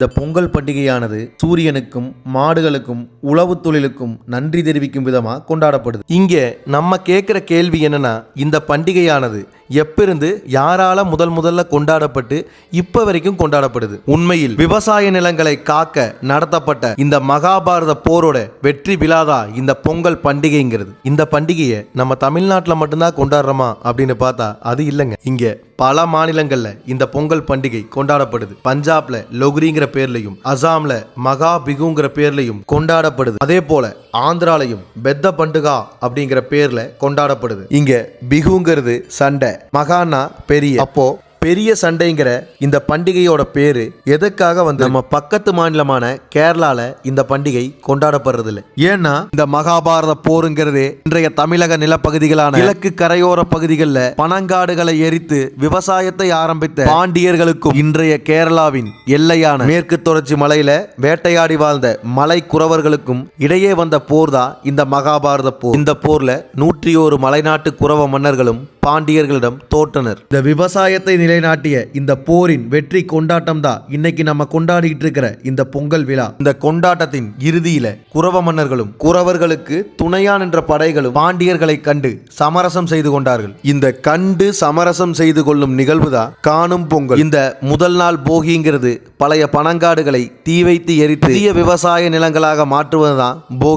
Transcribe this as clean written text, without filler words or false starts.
இந்த பொங்கல் பண்டிகையானது சூரியனுக்கும் மாடுகளுக்கும் உழவு தொழிலுக்கும் நன்றி தெரிவிக்கும் விதமா கொண்டாடப்படுது. இங்க நம்ம கேட்கிற கேள்வி என்னன்னா, இந்த பண்டிகையானது எப்பிருந்து யாரால முதல்ல கொண்டாடப்பட்டு இப்ப வரைக்கும் கொண்டாடப்படுது? உண்மையில் விவசாய நிலங்களை காக்க நடத்தப்பட்ட இந்த மகாபாரத போரோட வெற்றி விழாதா இந்த பொங்கல் பண்டிகைங்கிறது. இந்த பண்டிகையை நம்ம தமிழ்நாட்டில் மட்டும்தான் கொண்டாடுறோமா அப்படின்னு பார்த்தா அது இல்லைங்க. இங்க பல மாநிலங்கள்ல இந்த பொங்கல் பண்டிகை கொண்டாடப்படுது. பஞ்சாப்ல லொக்ரிங்கிற பேர்லையும், அசாம்ல மகா பிகுங்கிற பேர்லையும் கொண்டாடப்படுது. அதே போல ஆந்திராலையும் பெத்த பண்டுகா அப்படிங்கிற பேர்ல கொண்டாடப்படுது. இங்க பிகுங்கிறது சண்டை, மகானா பெரிய. அப்போ பெரிய சண்டைங்கிற இந்த பண்டிகையோட பேரு எதுக்காக வந்து நம்ம பக்கத்து மாநிலமான கேரளால இந்த பண்டிகை கொண்டாடப்படுறது இல்லை? ஏன்னா இந்த மகாபாரத போருங்கிறது இன்றைய தமிழக நிலப்பகுதிகளான கிழக்கு கரையோர பகுதிகளில் பனங்காடுகளை எரித்து விவசாயத்தை ஆரம்பித்த பாண்டியர்களுக்கும் இன்றைய கேரளாவின் எல்லையான மேற்கு தொடர்ச்சி மலையில வேட்டையாடி வாழ்ந்த மலை குறவர்களுக்கும் இடையே வந்த போர் தான் இந்த மகாபாரத போர். இந்த போர்ல 101 மலைநாட்டு குறவ மன்னர்களும் பாண்டியர்களிடம் தோற்றனர். இந்த விவசாயத்தை நிலைநாட்டிய இந்த போரின் வெற்றி கொண்டாட்டம் தான் இன்னைக்கு நம்ம கொண்டாடிட்டு இருக்கிற இந்த பொங்கல் விழா. இந்த கொண்டாட்டத்தின் இறுதியில குறவ மன்னர்களும் குறவர்களுக்கு துணையா நின்ற படைகளும் பாண்டியர்களை கண்டு சமரசம் செய்து கொண்டார்கள். இந்த கண்டு சமரசம் செய்து கொள்ளும் நிகழ்வு தான் காணும் பொங்கல். இந்த முதல் நாள் போகிங்கிறது பழைய பனங்காடுகளை தீ வைத்து எரித்து புதிய விவசாய நிலங்களாக மாற்றுவதுதான் போகி.